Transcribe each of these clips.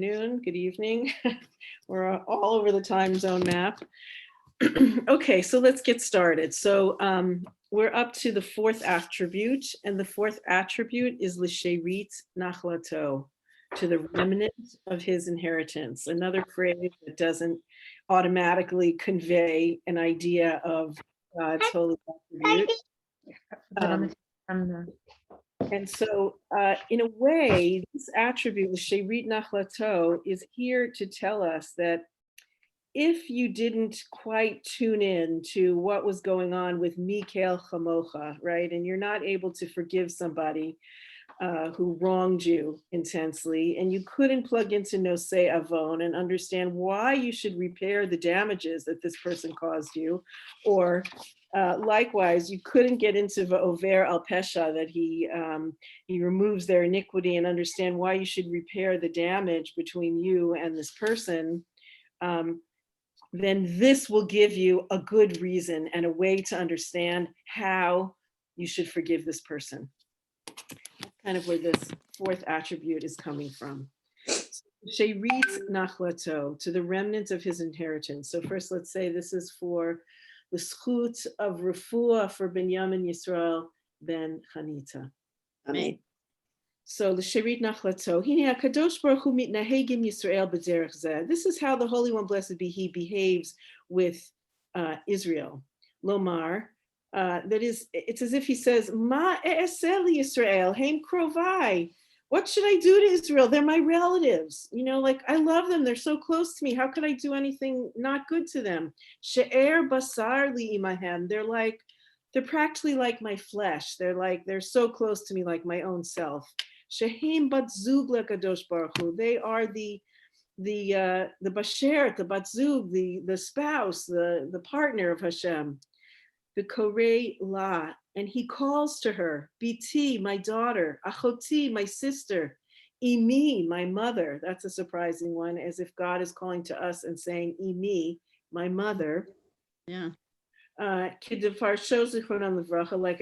Noon, good evening. We're all over the time zone map. Okay, so let's get started. So we're up to the fourth attribute, and the fourth attribute is לשארית נחלתו, to the remnant of his inheritance. Another phrase that doesn't automatically convey an idea of God's holy attribute. And so, in a way, this attribute, shelayma נחלתו, is here to tell us that if you didn't quite tune in to what was going on with Mikel Chamocha, right, and you're not able to forgive somebody who wronged you intensely, and you couldn't plug into Nosei Avon and understand why you should repair the damages that this person caused you, or likewise, you couldn't get into Over al Pesha, that he removes their iniquity, and understand why you should repair the damage between you and this person, then this will give you a good reason and a way to understand how you should forgive this person. That's kind of where this fourth attribute is coming from. Shelayma נחלתו, to the remnant of his inheritance. So first, let's say this is for the zechus of refua for Binyamin Yisroel ben Chanita. Amen. So לשארית נחלתו, הנה הקדוש ברוך הוא מתנהג עם ישראל בדרך זה. This is how the Holy One, blessed be He, behaves with Israel. Lomar, that is, it's as if he says, Ma e'eseh Yisrael, heim krovai. What should I do to Israel? They're my relatives. You know, like, I love them. They're so close to me. How could I do anything not good to them? She'er basar li imahem. They're practically like my flesh. They're so close to me, like my own self. Shehem bat zug lekadosh baruch hu. They are the bashert, the bat zug, the spouse, the partner of HaShem. The korei la, and he calls to her, biti, my daughter, achoti, my sister, imi, my mother. That's a surprising one, as if God is calling to us and saying, imi, my mother. Yeah. Like our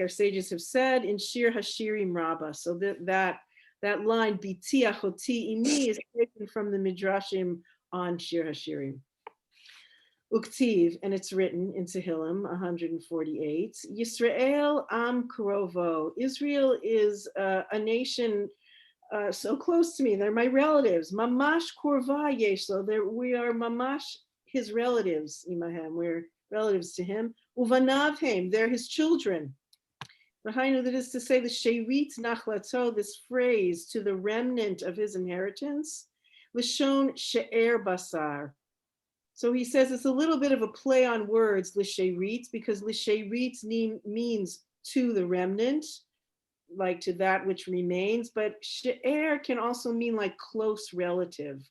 sages have said in Shir Hashirim Rabbah. So that line, biti, achoti, imi, is taken from the Midrashim on Shir Hashirim. Uktiv, and it's written in Tehillim 148. Yisrael am krovo. Israel is a nation so close to me. They're my relatives. Mamash korva yeshlo. We are mamash his relatives. Imahem. We're relatives to him. Uvanavhem. They're his children. That is to say, the shelayma נחלתו, this phrase, to the remnant of his inheritance. Lishon she'er basar. So he says it's a little bit of a play on words, לשארית, because לשארית means to the remnant, like to that which remains, but she'er can also mean like close relative.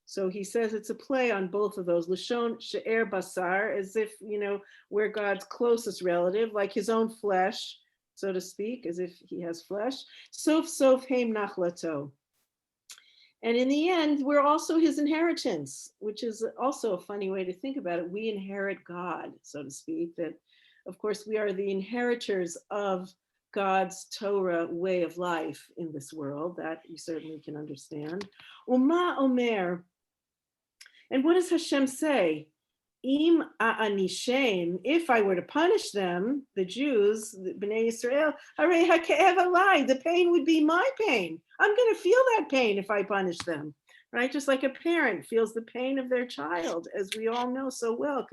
So he says it's a play on both of those. Lishon she'er basar, as if, you know, we're God's closest relative, like his own flesh, so to speak, as if he has flesh. Sof sof heim נחלתו. And in the end, we're also his inheritance, which is also a funny way to think about it. We inherit God, so to speak, that of course we are the inheritors of God's Torah way of life in this world. That you certainly can understand. Uma omer. And what does Hashem say? Im a'anishem, if I were to punish them, the Jews, the Bnei Yisrael, harei ha'ke'ev alai, the pain would be my pain. I'm going to feel that pain if I punish them, right? Just like a parent feels the pain of their child, as we all know so well,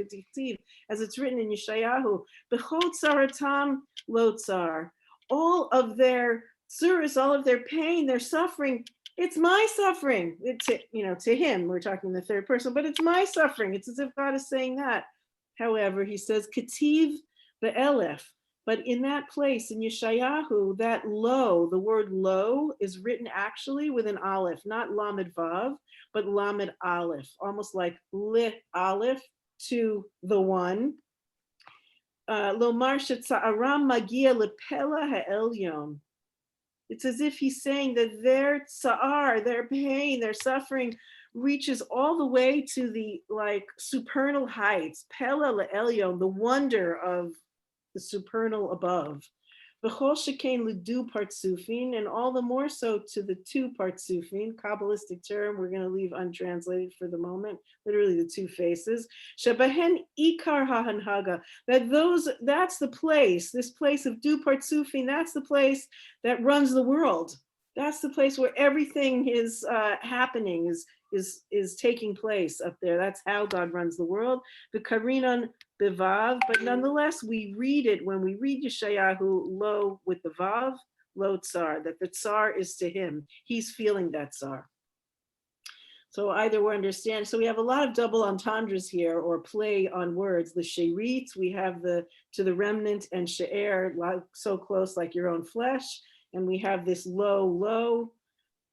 as it's written in Yeshayahu, b'chol tzaratam lo tzar, all of their tzuras, all of their pain, their suffering, it's my suffering. To him, we're talking in the third person, but it's my suffering. It's as if God is saying that. However, he says, Ketiv be'elef. But in that place, in Yeshayahu, that lo, the word lo, is written actually with an aleph, not lamed vav, but lamed aleph, almost like lit aleph to the one. Lomar shetza'aram magia lepela ha'elyon. It's as if he's saying that their tsa'ar, their pain, their suffering reaches all the way to the like supernal heights, pela le'elyon, the wonder of the supernal above. B'chol shekain l'du partsufin, and all the more so to the two partsufin, Kabbalistic term we're going to leave untranslated for the moment, literally the two faces. Shebahen ikar ha'hanhaga, that's the place, this place of du partsufin, that's the place that runs the world. That's the place where everything is happening, is taking place up there. That's how God runs the world. The Karinon Bivav, but nonetheless, we read it when we read Yeshayahu lo with the Vav, lo tsar, that the tsar is to him. He's feeling that tsar. So either we understand, so we have a lot of double entendres here, or play on words. The shelayma, we have the to the remnant, and she'er, like, so close like your own flesh. And we have this lo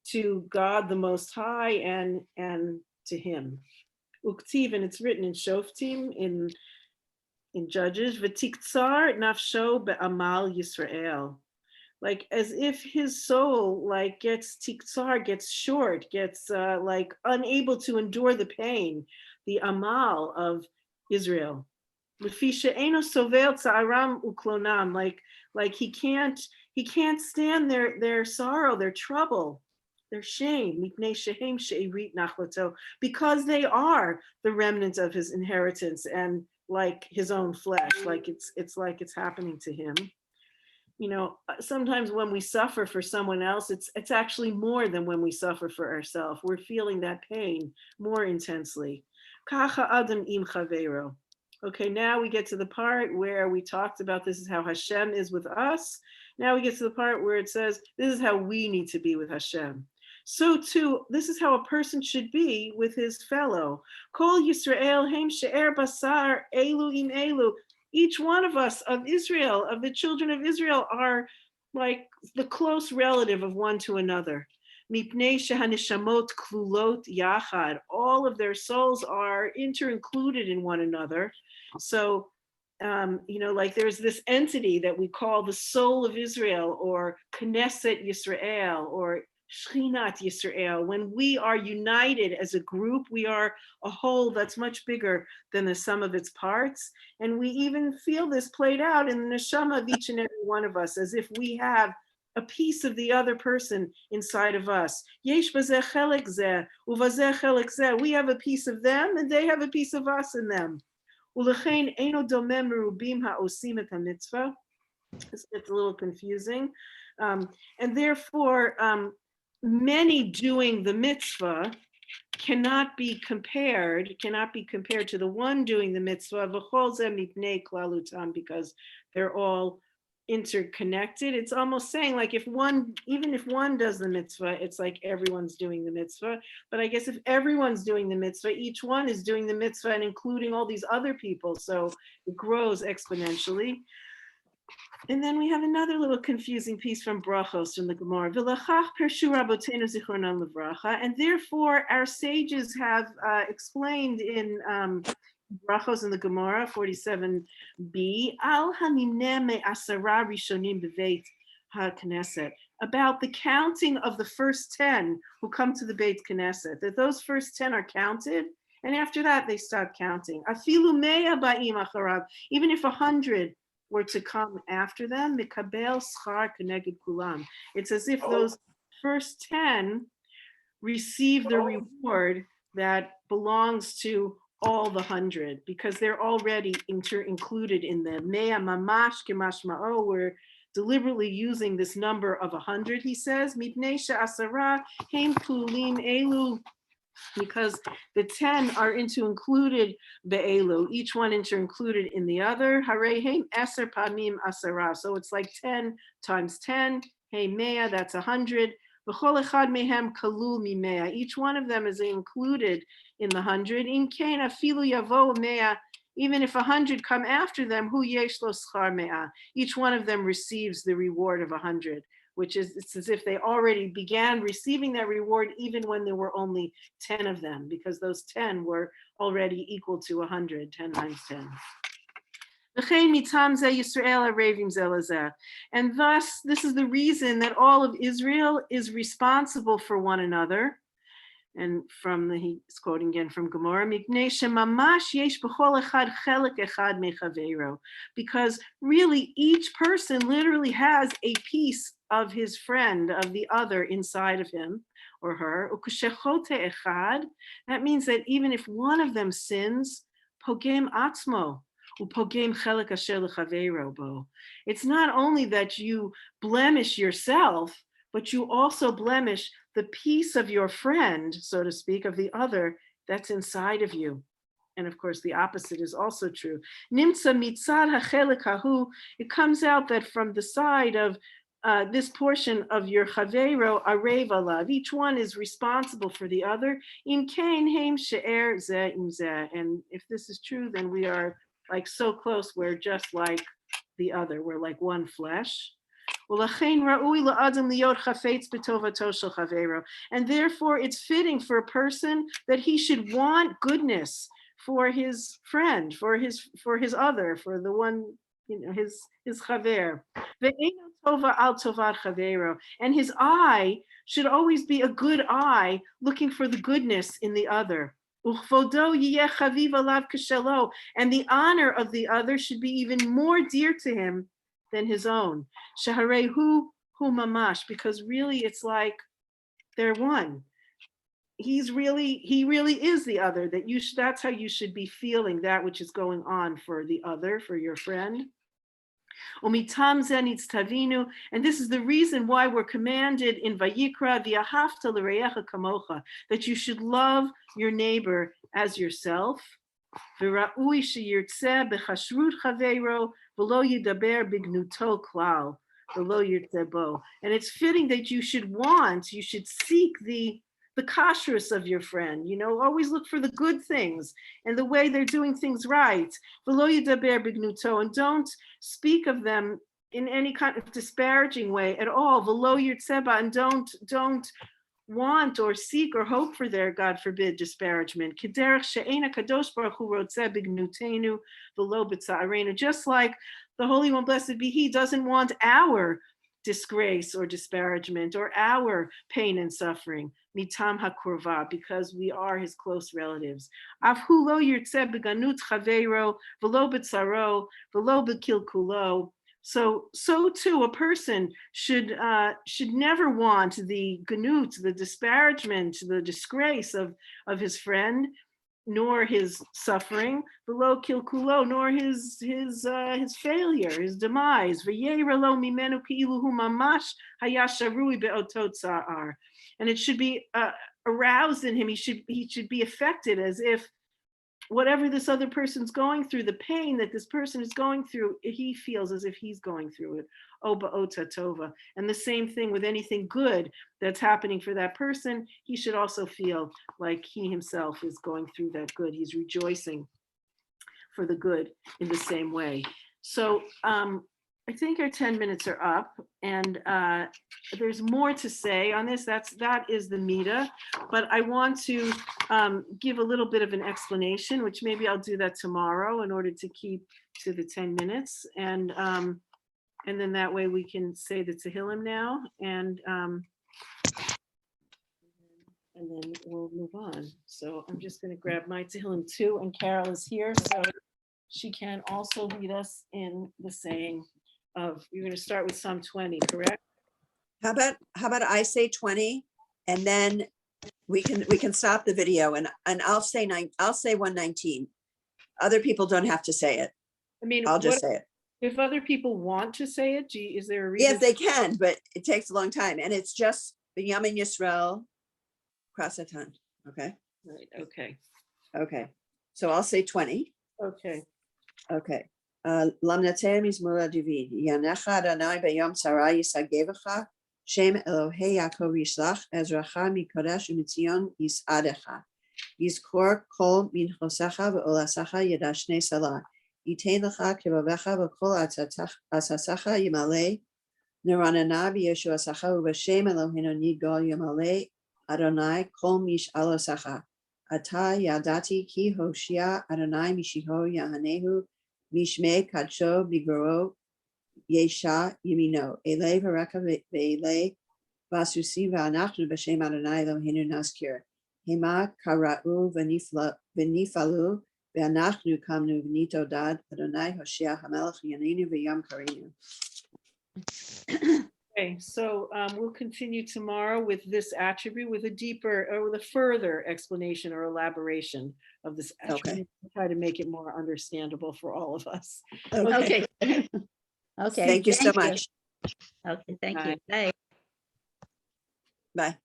to God the Most High and to him. Uktiv, and it's written in Shoftim, in Judges, v'tiktsar nafsho be'amal Yisrael. Like as if his soul like gets tiktsar, gets short, gets like unable to endure the pain, the amal of Israel. L'fisha eno sovel tza'aram uklonam, like he can't stand their sorrow, their trouble, their shame, mipnei shehem she'erit נחלתו, because they are the remnant of his inheritance and like his own flesh, like it's happening to him. You know, sometimes when we suffer for someone else, it's actually more than when we suffer for ourselves. We're feeling that pain more intensely. Kacha adam im chavero. Okay, now we get to the part where we talked about this is how HaShem is with us. Now we get to the part where it says this is how we need to be with HaShem. So too, this is how a person should be with his fellow. Kol Yisrael heim she'er basar elu im elu. Each one of us of Israel, of the children of Israel, are like the close relative of one to another. Mipnei shehanishamot klulot yachad. All of their souls are inter-included in one another. So, you know, like there's this entity that we call the soul of Israel, or Knesset Yisrael, or Shinat Yisroel. When we are united as a group, we are a whole that's much bigger than the sum of its parts. And we even feel this played out in the neshama of each and every one of us, as if we have a piece of the other person inside of us. Yesh bazeh chelek zeh, uvazeh chelek zeh. We have a piece of them, and they have a piece of us in them. Ulechein eino domem merubim ha'osim et hamitzvah. It's a little confusing. And therefore, many doing the mitzvah cannot be compared to the one doing the mitzvah, because they're all interconnected. It's almost saying like even if one does the mitzvah, it's like everyone's doing the mitzvah. But I guess if everyone's doing the mitzvah, each one is doing the mitzvah and including all these other people. So it grows exponentially. And then we have another little confusing piece from Brachos from the Gemara. And therefore, our sages have explained in Brachos in the Gemara 47b, Al Hanimne me asara rishonim beveit ha-Knesset, about the counting of the first 10 who come to the Beit Knesset, that those first 10 are counted, and after that they stop counting. Afilu mea ba'im acharav, even if 100 were to come after them, mikabel schar keneged kulam. It's as if those first 10 receive the reward that belongs to all the 100, because they're already included in the mea mamash kemashma'o. We're deliberately using this number of 100, he says, mipnei she'asara heim kulim elu, because the 10 are included be'elu, each one included in the other. Harei heim eser pamim asara. So it's like 10 times 10. Hey mea, that's 100. V'chol echad mehem kalul mimea. Each one of them is included in the 100. In kain afilu yavo mea. Even if 100 come after them, hu yesh lo schar mea. Each one of them receives the reward of 100. Which is, it's as if they already began receiving that reward even when there were only 10 of them, because those 10 were already equal to 100, 10 times 10. And thus, this is the reason that all of Israel is responsible for one another. And he's quoting again from Gemara, because really each person literally has a piece of his friend, of the other inside of him or her. That means that even if one of them sins, pogem atzmo, upogem chelek asher lechavero bo. It's not only that you blemish yourself, but you also blemish the piece of your friend, so to speak, of the other that's inside of you. And of course, the opposite is also true. Nimtza mitzad hachelek hahu, it comes out that from the side of this portion of your chavero arev alav, each one is responsible for the other. In kain heim she'er zeh im zeh. And if this is true, then we are like so close, we're just like the other, we're like one flesh. And therefore it's fitting for a person that he should want goodness for his friend, for his other, for the one, his chaver. And his eye should always be a good eye, looking for the goodness in the other. And the honor of the other should be even more dear to him than his own. Shaharehu hu mamash, because really it's like they're one. He really is the other. That's how you should be feeling that which is going on for the other, for your friend. And this is the reason why we're commanded in Vayikra, v'ahavta l'reyecha kamocha, that you should love your neighbor as yourself. V'ra'ui sheyirtzeh b'chashrut chaveiro v'lo yidaber bignuto klal v'lo yirtzeh bo. And it's fitting that you should seek the kashrus of your friend, always look for the good things and the way they're doing things right. V'lo yidaber bignuto, and don't speak of them in any kind of disparaging way at all. V'lo yirtzeh ba, and don't want or seek or hope for their, God forbid, disparagement. Just like the Holy One, blessed be He, doesn't want our disgrace or disparagement or our pain and suffering, mitam hakurva, because we are His close relatives. So too, a person should never want the ganut, the disparagement, the disgrace of his friend, nor his suffering, below kilkulo, nor his failure, his demise. And it should be aroused in him. He should be affected as if whatever this other person's going through, the pain that this person is going through, he feels as if he's going through it. Oba ota tova. And the same thing with anything good that's happening for that person, he should also feel like he himself is going through that good. He's rejoicing for the good in the same way. So I think our 10 minutes are up, and there's more to say on this. That is the midah, but I want to give a little bit of an explanation, which maybe I'll do that tomorrow in order to keep to the 10 minutes, and then that way we can say the Tehillim now, and then we'll move on. So I'm just going to grab my Tehillim too, and Carol is here, so she can also lead us in the saying of, you're going to start with Psalm 20, correct? How about I say 20, and then we can stop the video, and I'll say 119. Other people don't have to say it. I mean, I'll just say it. If other people want to say it, is there a reason? Yes, they can, but it takes a long time, and it's just Binyamin Yisroel Krasatan. Okay. Right. Okay. Okay. So I'll say 20. Okay. Okay. Lamnate mizmor David. Yanecha Adonai b'yom tzara yisagevecha. Shem Elohei Yaakov yishlach ezracha mikodesh u'mitzion yisadecha. Yizkor kol minchosecha ve'olasecha yedashne salah. Yitain lecha kevavecha v'kol asasecha yimalei. Neranana v'yeshuasecha u'v'shem Eloheinu nigol yimalei. Adonai kol mish'alosecha. Ata yadati ki hoshia Adonai mishiho yahanehu. Mishme kadsho bigoro yesha yimino ele vareka ve'ele vasusi va'anachnu b'shem Adonai Eloheinu naskir hima kara'u v'nifalu ve'anachnu kamnu v'nitodad Adonai Hoshea HaMelech Yaninu v'yam karinu. Okay, so we'll continue tomorrow with this attribute with a deeper or with a further explanation or elaboration of this attribute. Try to make it more understandable for all of us. Okay. Okay. Thank you so much. Okay, thank Bye. you. Bye. Bye.